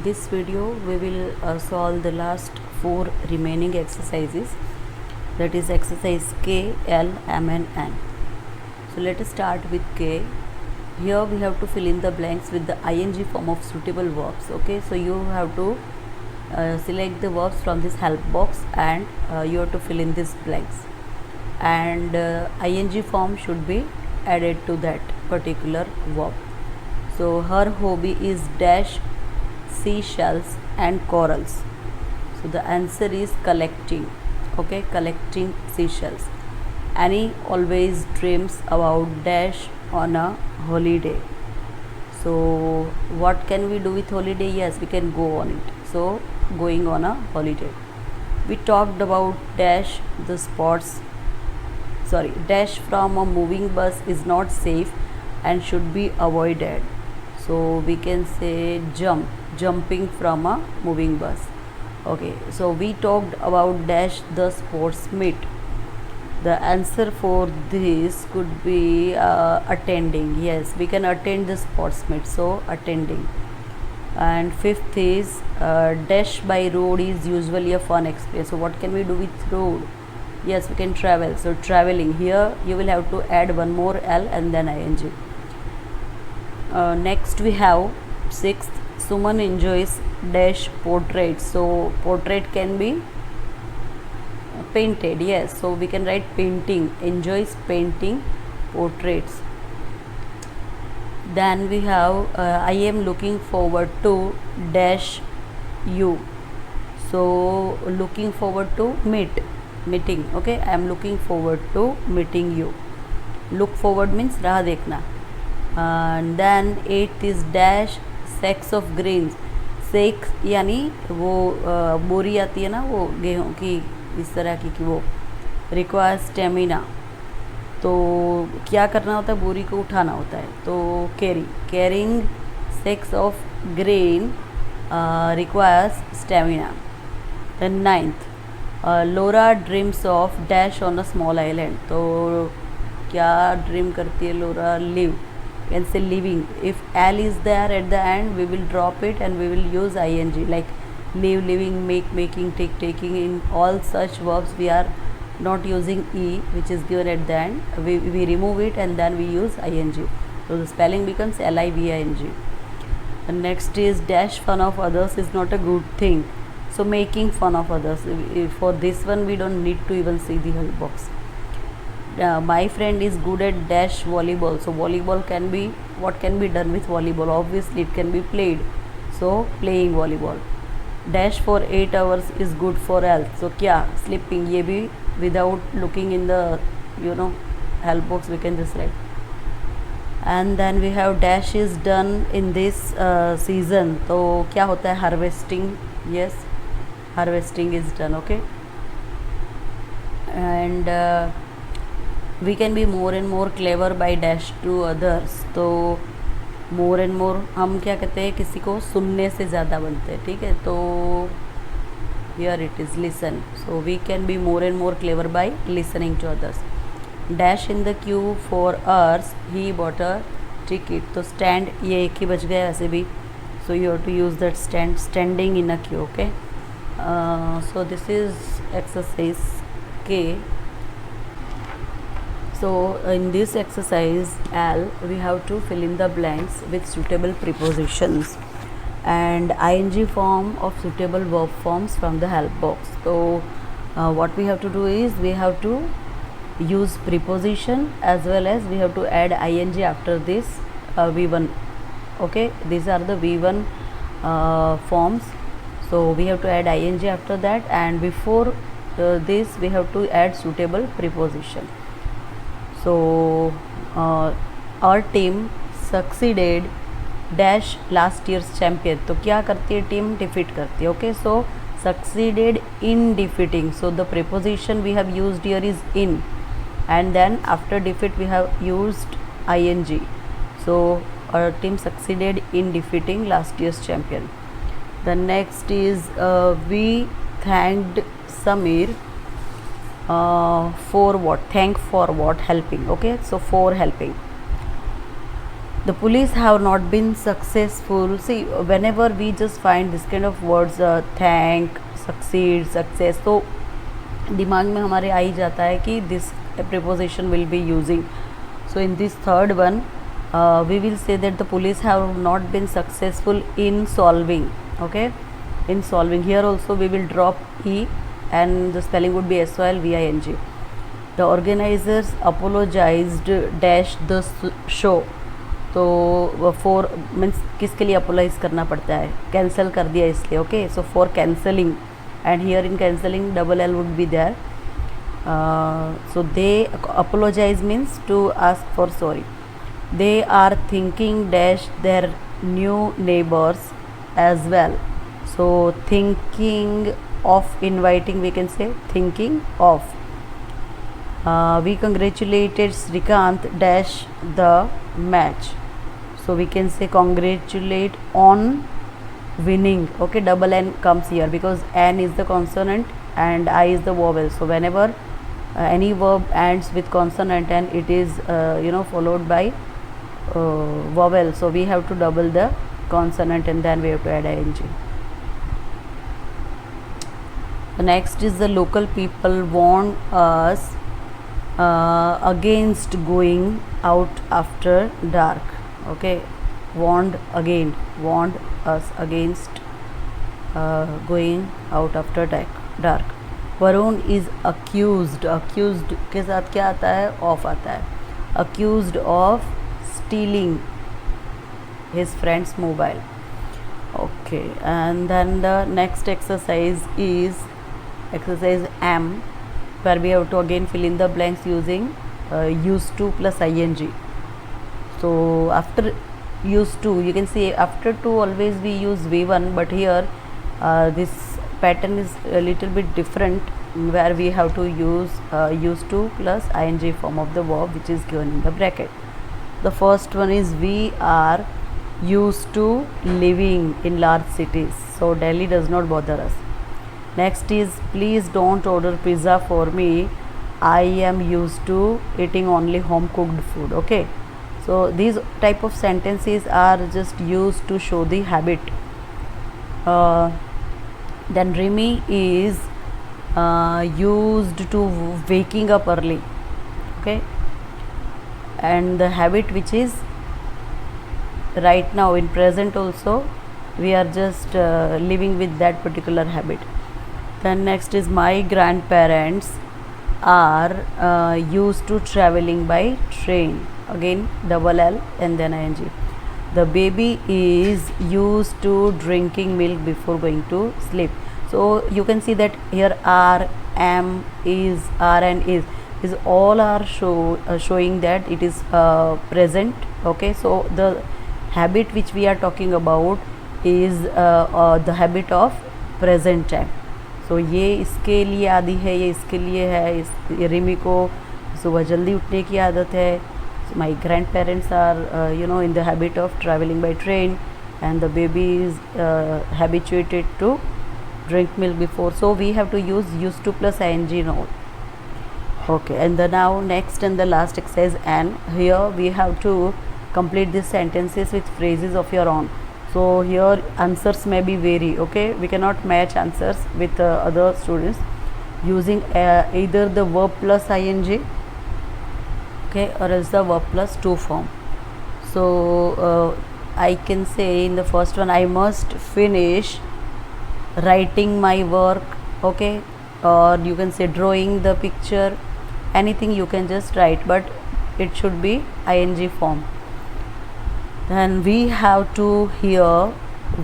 this video we will solve the last 4 remaining exercises, that is exercise K, L, M and N. So let us start with K. Here we have to fill in the blanks with the ing form of suitable verbs. Okay, so you have to select the verbs from this help box and you have to fill in these blanks, and ing form should be added to that particular verb. So her hobby is dash seashells and corals. So the answer is collecting. Okay, collecting seashells. Annie always dreams about dash on a holiday. So what can we do with holiday? Yes, we can go on it. So going on a holiday. We talked about dash the spots. Dash from a moving bus is not safe and should be avoided. So we can say jumping from a moving bus. Okay, so we talked about dash the sports meet. The answer for this could be attending. Yes, we can attend the sports meet, so attending. And fifth is dash by road is usually a fun experience. So what can we do with road? Yes, we can travel. So traveling. Here you will have to add one more L and then ing. Next we have sixth, Suman enjoys dash portraits. So portrait can be painted. Yes, so we can write painting, enjoys painting portraits. Then we have I am looking forward to dash you. So looking forward to meeting. Okay, I am looking forward to meeting you. Look forward means राह देखना. And then eighth is dash sacks of grains. Sex यानी वो बोरी आती है ना, वो गेहूँ की इस तरह की वो रिक्वायर स्टेमिना. तो क्या करना होता है? बोरी को उठाना होता है. तो carrying sacks of grain requires stamina. Then ninth, Lora dreams of dash on a small island. तो क्या ड्रीम करती है Lora? Live. Can say living. If L is there at the end, we will drop it and we will use ing, like live, living, make, making, take, taking. In all such verbs we are not using e, which is given at the end. We remove it and then we use ing. So the spelling becomes living. The next is dash fun of others is not a good thing. So making fun of others. For this one we don't need to even see the help box. My friend is good at dash volleyball. So volleyball can be, what can be done with volleyball? Obviously it can be played. So playing volleyball. Dash for 8 hours is good for health. So क्या? Sleeping. ये भी without looking in the help box we can just write. And then we have dash is done in this season. तो क्या होता है? Harvesting. Yes, harvesting is done. Okay. And we can be more and more clever by dash to others. तो more and more हम क्या कहते हैं? किसी को सुनने से ज़्यादा बनते हैं. ठीक है, तो here it is listen. So we can be more and more clever by listening to others. Dash in the queue for hours he bought a ticket. तो stand, ये एक ही बच गया ऐसे भी. So you have to use that standing in a queue. Okay. So this is exercise K. So in this exercise L, we have to fill in the blanks with suitable prepositions and ing form of suitable verb forms from the help box. So what we have to do is we have to use preposition as well as we have to add ing after this V1. Okay, these are the V1 forms. So we have to add ing after that, and before this we have to add suitable preposition. So our team succeeded dash last year's champion. तो क्या करती है team? Defeat करती है. Okay, so succeeded in defeating. So the preposition we have used here is in, and then after defeat we have used ing. So our team succeeded in defeating last year's champion. The next is we thanked Samir for what? Thank for what? Helping. Okay, so for helping. The police have not been successful. See, whenever we just find this kind of words, thank, succeed, success, तो दिमाग में हमारे आ ही जाता है कि this preposition will be using. So in this third one, we will say that the police have not been successful in solving. Okay, in solving. Here also we will drop e and the spelling would be solving. The organizers apologized dash the show. तो for means किसके लिए apologise करना पड़ता है, cancel कर दिया इसलिए. Okay, so for cancelling, and here in cancelling double L would be there. So they apologise means to ask for sorry. They are thinking dash their new neighbours as well. So thinking of inviting, we can say thinking of. We congratulated Srikant dash the match. So we can say congratulate on winning. Okay, double N comes here because N is the consonant and I is the vowel. So whenever any verb ends with consonant and it is followed by vowel, so we have to double the consonant and then we have to add ing. The next is the local people warn us against going out after dark. Okay, warned us against going out after dark. Varun is accused के साथ क्या आता है, of आता है. accused of stealing his friend's mobile. Okay, and then the next exercise is exercise M, where we have to again fill in the blanks using used to plus ing. So after used to, you can see after to always we use v1, but here this pattern is a little bit different, where we have to use used to plus ing form of the verb, which is given in the bracket. The first one is we are used to living in large cities, so Delhi does not bother us. Next is please don't order pizza for me, I am used to eating only home cooked food. Okay, so these type of sentences are just used to show the habit. Then Rimi is used to waking up early. Okay, and the habit which is right now in present also, we are just living with that particular habit. Then next is my grandparents are used to traveling by train. Again double L and then ing. The baby is used to drinking milk before going to sleep. So you can see that here are, am, is, are and is all are showing that it is present. Okay, so the habit which we are talking about is the habit of present time. So ये इसके लिए आदि है, ये इसके लिए है. ये रिमी को सुबह जल्दी उठने की आदत है. My grandparents are in the habit of traveling by train, and the baby is habituated to drink milk before. So we have to use used to plus ing now. Okay, and the now next and the last exercise, and here we have to complete these sentences with phrases of your own. So here answers may be vary. Okay, we cannot match answers with other students using either the verb plus ing, okay, or else the verb plus to form. So I can say in the first one, I must finish writing my work. Okay, or you can say drawing the picture, anything you can just write, but it should be ing form. Then we have to hear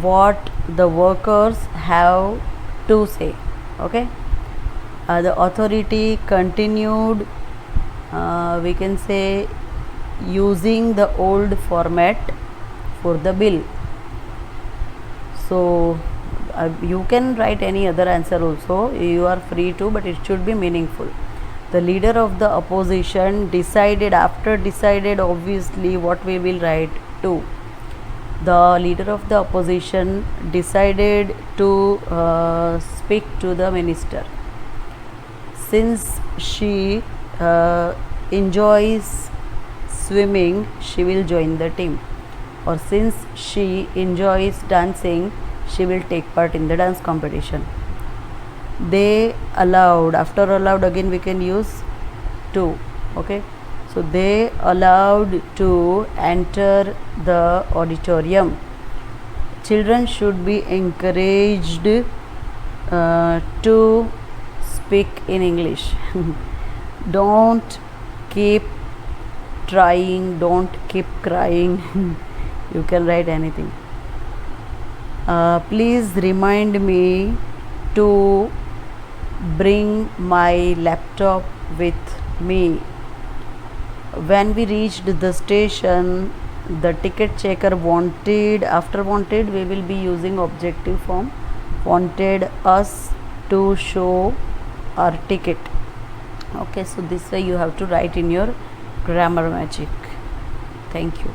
what the workers have to say. Okay, the authority continued, we can say using the old format for the bill. So you can write any other answer also, you are free to, but it should be meaningful. The leader of the opposition decided, after decided obviously what we will write to. The leader of the opposition decided to speak to the minister. Since she enjoys swimming, she will join the team. or since she enjoys dancing, she will take part in the dance competition. They allowed, after allowed again we can use to. Okay, so they allowed to enter the auditorium. Children should be encouraged to speak in English. Don't keep trying, don't keep crying. You can write anything. Please remind me to bring my laptop with me. When we reached the station, the ticket checker wanted, after wanted we will be using objective form, wanted us to show our ticket. Okay, so this way you have to write in your grammar magic. Thank you.